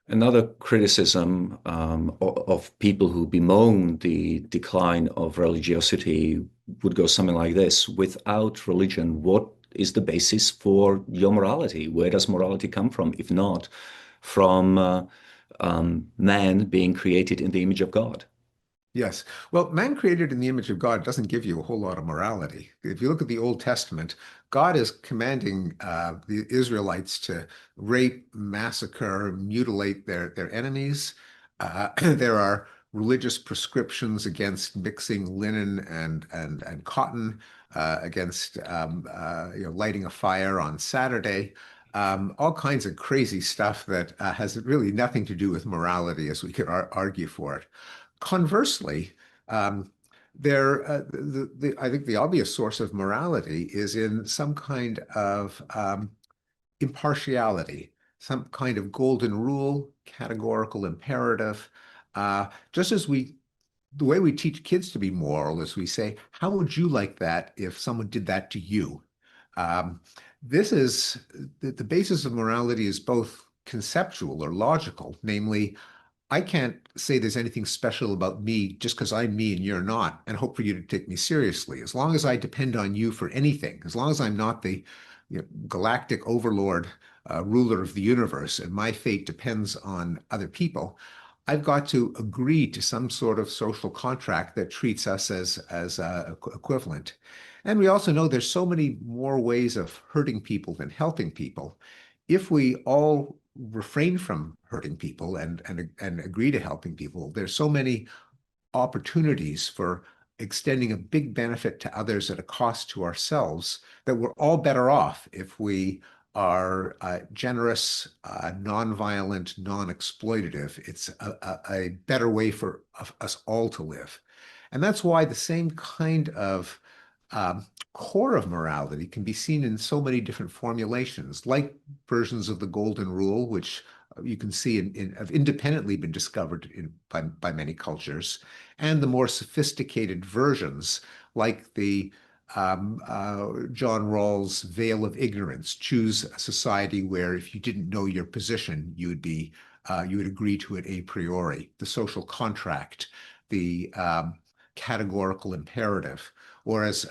Another criticism of people who bemoan the decline of religiosity would go something like this. Without religion, what is the basis for your morality? Where does morality come from, if not from man being created in the image of God? Yes. Well, man created in the image of God doesn't give you a whole lot of morality. If you look at the Old Testament, God is commanding the Israelites to rape, massacre, mutilate their enemies. There are religious prescriptions against mixing linen and cotton, against lighting a fire on Saturday. All kinds of crazy stuff that has really nothing to do with morality, as we could argue for it. Conversely, I think the obvious source of morality is in some kind of impartiality, some kind of golden rule, categorical imperative. Just as the way we teach kids to be moral is we say, how would you like that if someone did that to you? Um, this is the basis of morality is both conceptual or logical, namely, I can't say there's anything special about me just because I'm me and you're not, and hope for you to take me seriously. As long as I depend on you for anything, as long as I'm not the galactic overlord, ruler of the universe, and my fate depends on other people, I've got to agree to some sort of social contract that treats us as equivalent. And we also know there's so many more ways of hurting people than helping people. If we all refrain from hurting people and agree to helping people, there's so many opportunities for extending a big benefit to others at a cost to ourselves that we're all better off if we are generous, nonviolent, non-exploitative. It's a better way for us all to live. And that's why the same kind of um, core of morality can be seen in so many different formulations, like versions of the Golden Rule, which you can see have independently been discovered by many cultures, and the more sophisticated versions, like the John Rawls' veil of ignorance. Choose a society where if you didn't know your position, you would agree to it a priori. The social contract, the categorical imperative, or as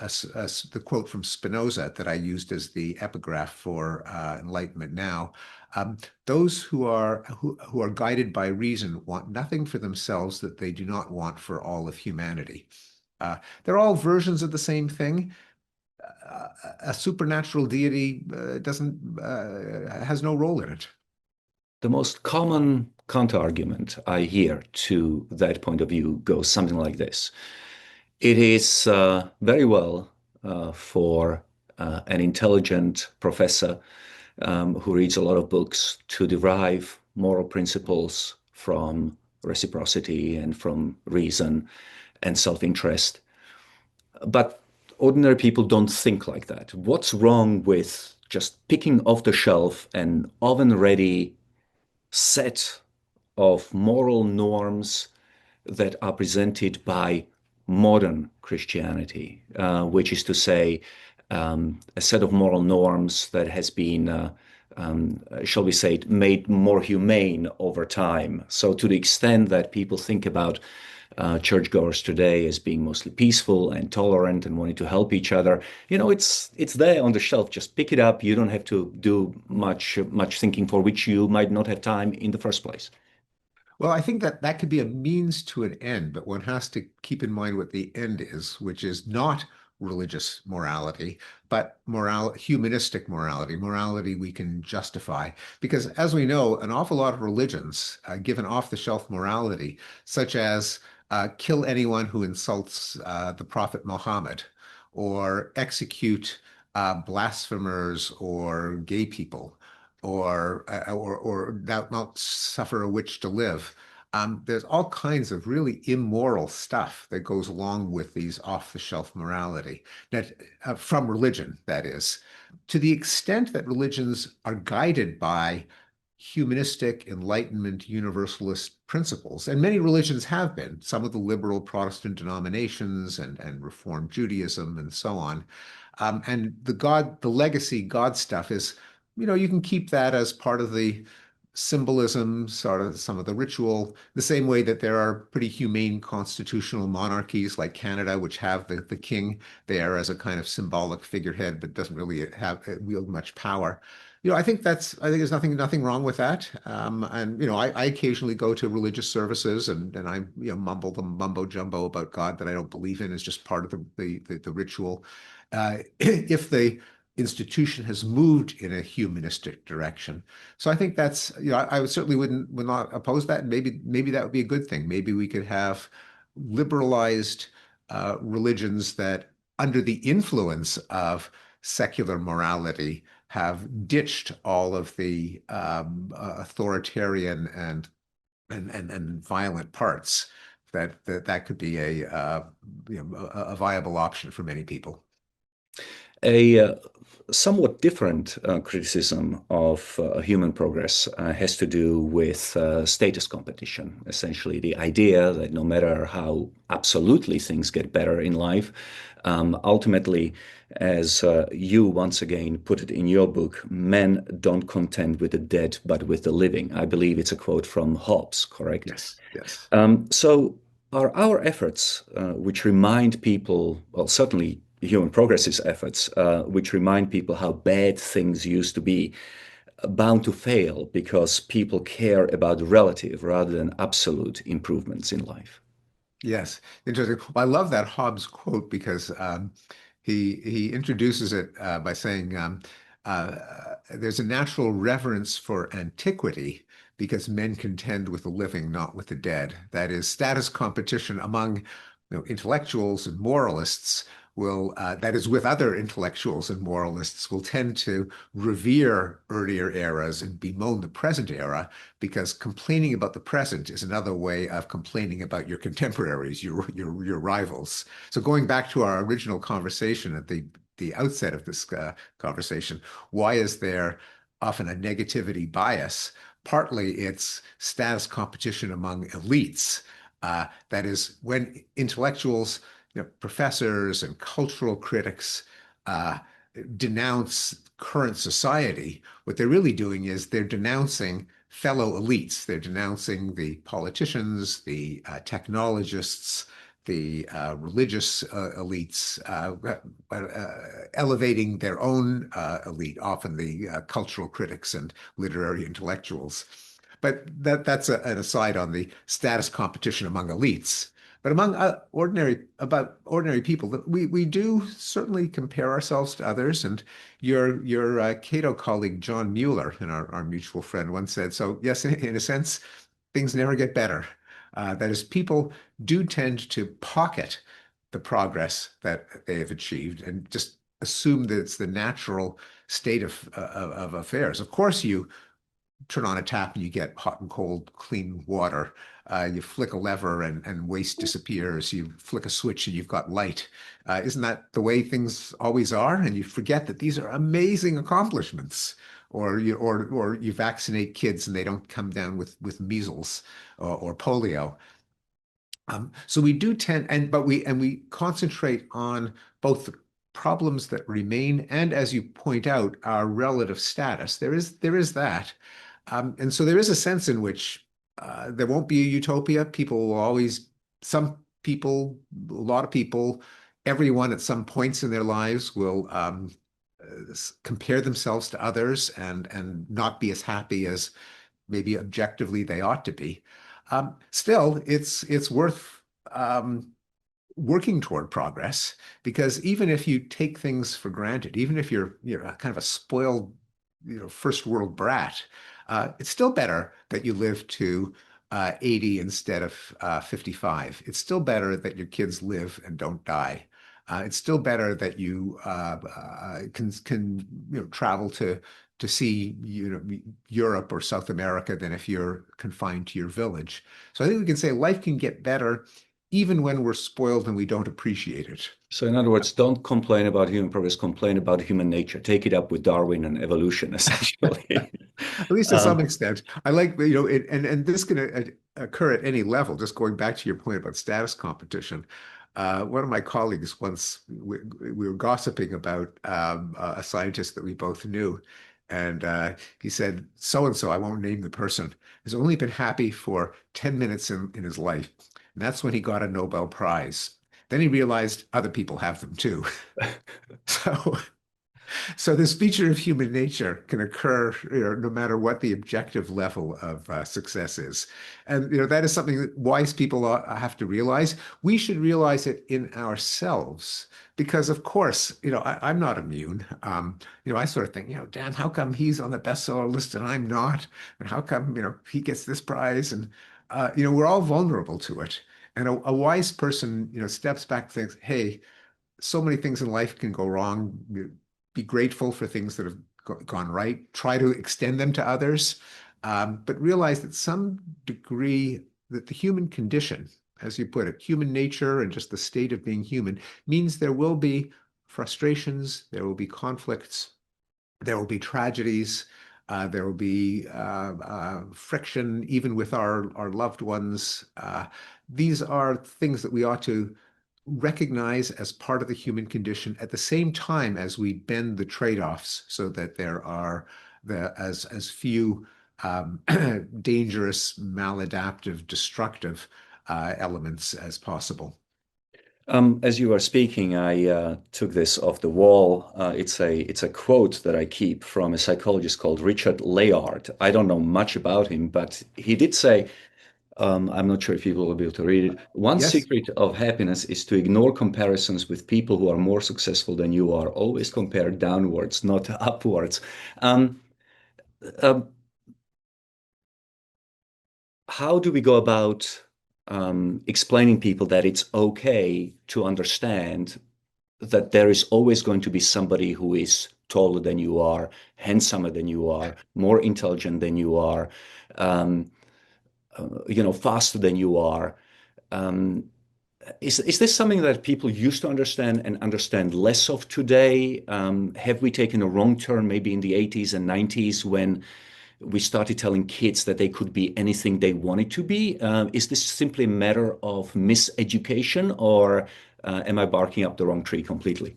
the quote from Spinoza that I used as the epigraph for Enlightenment Now. Those who are guided by reason want nothing for themselves that they do not want for all of humanity. They're all versions of the same thing. A supernatural deity doesn't has no role in it. The most common counter-argument I hear to that point of view goes something like this. It is very well for an intelligent professor who reads a lot of books to derive moral principles from reciprocity and from reason and self-interest. But ordinary people don't think like that. What's wrong with just picking off the shelf an oven-ready set of moral norms that are presented by modern Christianity, which is to say, a set of moral norms that has been, shall we say, made more humane over time. So, to the extent that people think about churchgoers today as being mostly peaceful and tolerant and wanting to help each other, it's there on the shelf. Just pick it up. You don't have to do much thinking, for which you might not have time in the first place. Well, I think that that could be a means to an end, but one has to keep in mind what the end is, which is not religious morality, but humanistic morality, morality we can justify. Because as we know, an awful lot of religions give an off-the-shelf morality, such as kill anyone who insults the Prophet Muhammad, or execute blasphemers or gay people, or thou not suffer a witch to live. There's all kinds of really immoral stuff that goes along with these off-the-shelf morality that from religion, that is. To the extent that religions are guided by humanistic, Enlightenment, universalist principles, and many religions have been, some of the liberal Protestant denominations and Reformed Judaism and so on. And the legacy God stuff is, you can keep that as part of the symbolism, sort of some of the ritual, the same way that there are pretty humane constitutional monarchies like Canada, which have the king there as a kind of symbolic figurehead, but doesn't really wield much power. I think there's nothing wrong with that. And I occasionally go to religious services and I mumble the mumbo jumbo about God that I don't believe in as just part of the ritual. If the institution has moved in a humanistic direction. So I think that's, I would certainly would not oppose that. And maybe that would be a good thing. Maybe we could have liberalized religions that, under the influence of secular morality, have ditched all of the authoritarian and violent parts. That could be a viable option for many people. A somewhat different criticism of human progress has to do with status competition. Essentially, the idea that no matter how absolutely things get better in life, ultimately, as you once again put it in your book, men don't contend with the dead, but with the living. I believe it's a quote from Hobbes, correct? Yes, yes. So are our efforts, which remind people, well, certainly human progress's efforts, which remind people how bad things used to be, bound to fail because people care about relative rather than absolute improvements in life? Yes, interesting. Well, I love that Hobbes quote because He introduces it by saying there's a natural reverence for antiquity because men contend with the living, not with the dead. That is, status competition among intellectuals and moralists will, that is, with other intellectuals and moralists, will tend to revere earlier eras and bemoan the present era because complaining about the present is another way of complaining about your contemporaries, your rivals. So going back to our original conversation at the outset of this conversation, why is there often a negativity bias? Partly it's status competition among elites. That is, when intellectuals, professors and cultural critics uh, denounce current society, what they're really doing is they're denouncing fellow elites. They're denouncing the politicians, the technologists, the religious elites, elevating their own elite, often the cultural critics and literary intellectuals. But that's an aside on the status competition among elites. But among ordinary people, we do certainly compare ourselves to others. And your Cato colleague John Mueller, and our mutual friend, once said, so yes, in a sense, things never get better. That is, people do tend to pocket the progress that they have achieved and just assume that it's the natural state of affairs. Of course, you turn on a tap and you get hot and cold, clean water. You flick a lever and waste disappears. You flick a switch and you've got light. Isn't that the way things always are? And you forget that these are amazing accomplishments. Or you vaccinate kids and they don't come down with measles or polio. So we do tend, but we concentrate on both the problems that remain and, as you point out, our relative status. There is that. And so there is a sense in which there won't be a utopia. People will always, some people, a lot of people, everyone at some points in their lives will compare themselves to others and not be as happy as maybe objectively they ought to be. Still, it's worth working toward progress because even if you take things for granted, even if you're kind of a spoiled, first world brat, it's still better that you live to 80 instead of 55. It's still better that your kids live and don't die. It's still better that you can travel to see Europe or South America than if you're confined to your village. So I think we can say life can get better even when we're spoiled and we don't appreciate it. So, in other words, don't complain about human progress, complain about human nature. Take it up with Darwin and evolution, essentially. At least to some extent. I like, and this can occur at any level. Just going back to your point about status competition. One of my colleagues once, we were gossiping about a scientist that we both knew. And he said, so and so, I won't name the person, has only been happy for 10 minutes in his life. And that's when he got a Nobel Prize. Then he realized other people have them too. So so this feature of human nature can occur, no matter what the objective level of success is. And that is something that wise people have to realize. We should realize it in ourselves because, of course, I'm not immune. I sort of think, Dan, how come he's on the bestseller list and I'm not? And how come, he gets this prize? And, we're all vulnerable to it. And a wise person, steps back and thinks, hey, so many things in life can go wrong. Be grateful for things that have gone right. Try to extend them to others, but realize that some degree that the human condition, as you put it, human nature and just the state of being human, means there will be frustrations, there will be conflicts, there will be tragedies, there will be friction even with our loved ones. These are things that we ought to recognize as part of the human condition at the same time as we bend the trade-offs so that there are as few dangerous, maladaptive, destructive elements as possible. As you were speaking, I took this off the wall. It's a quote that I keep from a psychologist called Richard Layard. I don't know much about him, but he did say, I'm not sure if you will be able to read it. One Yes. secret of happiness is to ignore comparisons with people who are more successful than you are. Always compare downwards, not upwards. Um, um, how do we go about explaining people that it's okay to understand that there is always going to be somebody who is taller than you are, handsomer than you are, more intelligent than you are, um, faster than you are. Um, is this something that people used to understand and understand less of today? Have we taken a wrong turn maybe in the 80s and 90s when we started telling kids that they could be anything they wanted to be? Is this simply a matter of miseducation, or am I barking up the wrong tree completely?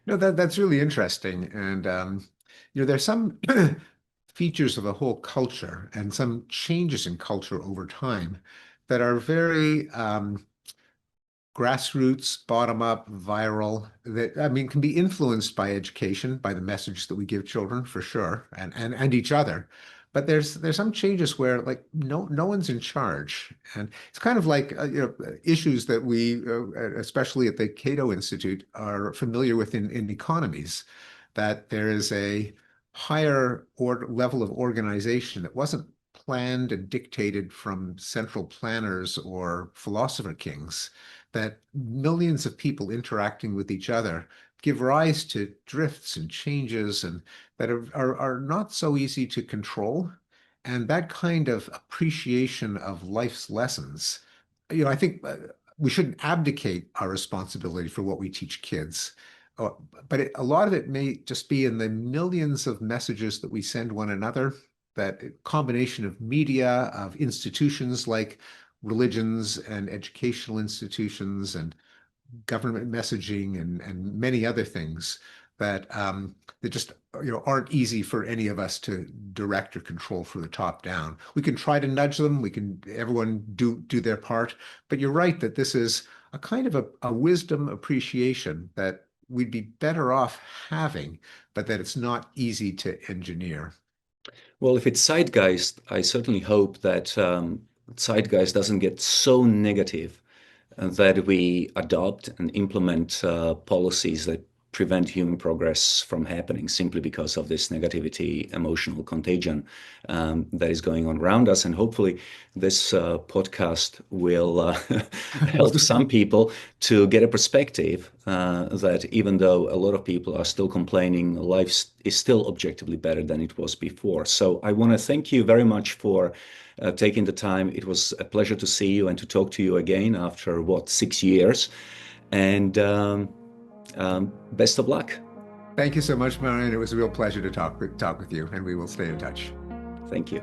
No, that's really interesting. And there's some features of the whole culture and some changes in culture over time that are very grassroots, bottom up, viral, that I mean can be influenced by education, by the message that we give children for sure, and each other. But there's some changes where like no one's in charge, and it's kind of like issues that we, especially at the Cato Institute, are familiar with in economies, that there is a higher or level of organization that wasn't planned and dictated from central planners or philosopher kings, that millions of people interacting with each other give rise to drifts and changes and that are not so easy to control. And that kind of appreciation of life's lessons, I think we shouldn't abdicate our responsibility for what we teach kids. Uh, but a lot of it may just be in the millions of messages that we send one another, that combination of media, of institutions like religions and educational institutions and government messaging and many other things that just aren't easy for any of us to direct or control from the top down. We can try to nudge them. We can everyone do their part. But you're right that this is a kind of a wisdom appreciation that we'd be better off having, but that it's not easy to engineer. Well, if it's zeitgeist, I certainly hope that zeitgeist doesn't get so negative that we adopt and implement policies that prevent human progress from happening simply because of this negativity, emotional contagion that is going on around us. And hopefully, this podcast will help some people to get a perspective that even though a lot of people are still complaining, life is still objectively better than it was before. So I want to thank you very much for taking the time. It was a pleasure to see you and to talk to you again after what, 6 years. And best of luck. Thank you so much, Marian. It was a real pleasure to talk with you, and we will stay in touch. Thank you.